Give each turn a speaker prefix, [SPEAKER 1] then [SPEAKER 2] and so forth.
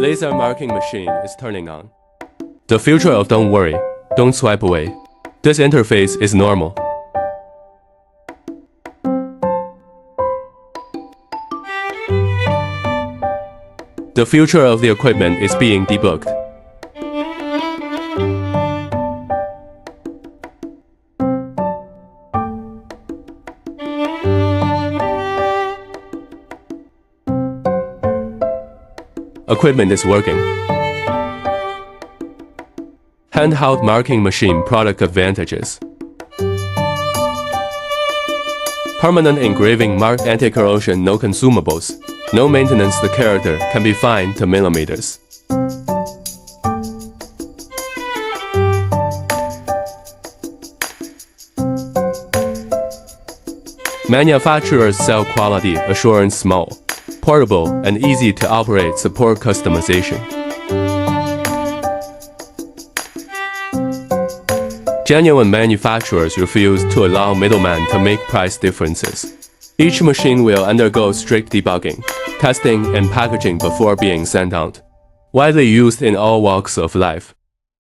[SPEAKER 1] Laser marking machine is turning on. The future of don't worry, don't swipe away. This interface is normal. The future of the equipment is being debugged. Equipment is working. Handheld marking machine product advantages. Permanent engraving mark anti-corrosion, no consumables. No maintenance, the character can be fine to millimeters. Manufacturers sell quality assurance small, portable, and easy to operate, support customization. Genuine manufacturers refuse to allow middlemen to make price differences. Each machine will undergo strict debugging, testing, and packaging before being sent out. Widely used in all walks of life.